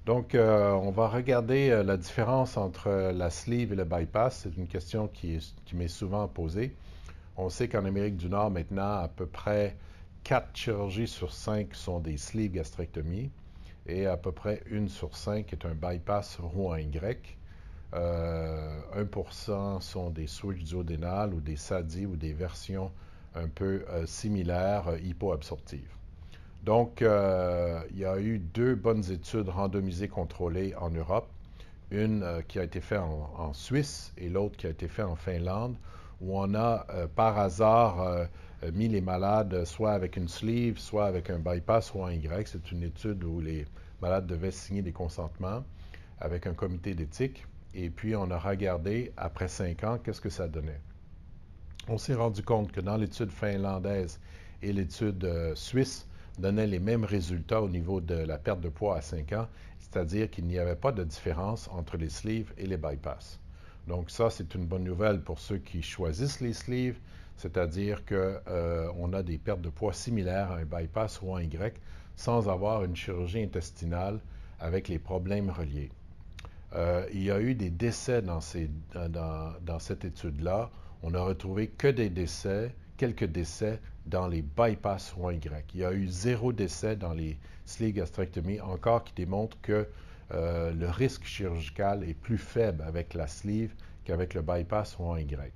Donc, on va regarder la différence entre la sleeve et le bypass. C'est une question qui m'est souvent posée. On sait qu'en Amérique du Nord, maintenant, à peu près 4 chirurgies sur 5 sont des sleeve gastrectomies et à peu près une sur 5 est un bypass Roux-en-Y. 1% sont des switches duodénales ou des SADI ou des versions un peu similaires, hypoabsorptives. Donc, il y a eu deux bonnes études randomisées contrôlées en Europe, une qui a été faite en Suisse et l'autre qui a été faite en Finlande, où on a par hasard mis les malades soit avec une sleeve, soit avec un bypass ou en Y. C'est une étude où les malades devaient signer des consentements avec un comité d'éthique. Et puis, on a regardé, après 5 ans, qu'est-ce que ça donnait. On s'est rendu compte que dans l'étude finlandaise et l'étude suisse donnaient les mêmes résultats au niveau de la perte de poids à 5 ans, c'est-à-dire qu'il n'y avait pas de différence entre les sleeves et les bypass. Donc ça, c'est une bonne nouvelle pour ceux qui choisissent les sleeves, c'est-à-dire qu'on a des pertes de poids similaires à un bypass ou à un Y sans avoir une chirurgie intestinale avec les problèmes reliés. Il y a eu des décès dans cette étude-là. On n'a retrouvé que des décès, quelques décès dans les bypass Roux-en-Y. Il y a eu 0 décès dans les sleeve gastrectomies, encore qui démontre que le risque chirurgical est plus faible avec la sleeve qu'avec le bypass Roux-en-Y.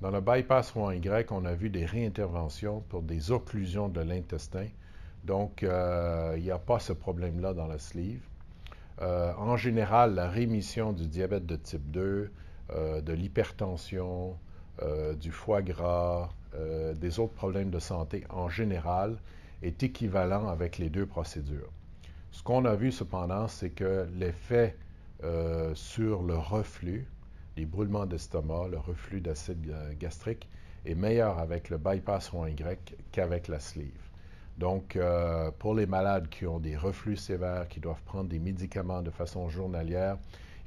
Dans le bypass Roux-en-Y, on a vu des réinterventions pour des occlusions de l'intestin. Donc, il n'y a pas ce problème-là dans la sleeve. En général, la rémission du diabète de type 2, de l'hypertension, du foie gras, des autres problèmes de santé en général est équivalent avec les deux procédures. Ce qu'on a vu cependant, c'est que l'effet sur le reflux, les brûlements d'estomac, le reflux d'acide gastrique, est meilleur avec le bypass Roux-en-Y qu'avec la sleeve. Donc, pour les malades qui ont des reflux sévères, qui doivent prendre des médicaments de façon journalière,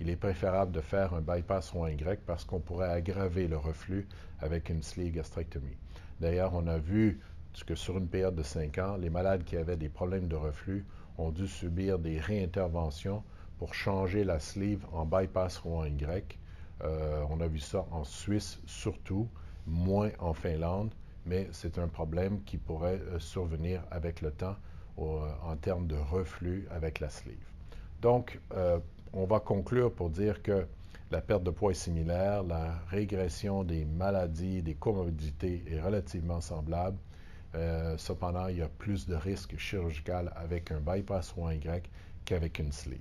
il est préférable de faire un bypass Roux-en-Y parce qu'on pourrait aggraver le reflux avec une sleeve gastrectomie. D'ailleurs, on a vu que sur une période de 5 ans, les malades qui avaient des problèmes de reflux ont dû subir des réinterventions pour changer la sleeve en bypass Roux-en-Y. On a vu ça en Suisse surtout, moins en Finlande, mais c'est un problème qui pourrait survenir avec le temps en termes de reflux avec la sleeve. Donc, on va conclure pour dire que la perte de poids est similaire, la régression des maladies, des comorbidités est relativement semblable. Cependant, il y a plus de risques chirurgicaux avec un bypass Roux-en-Y qu'avec une sleeve.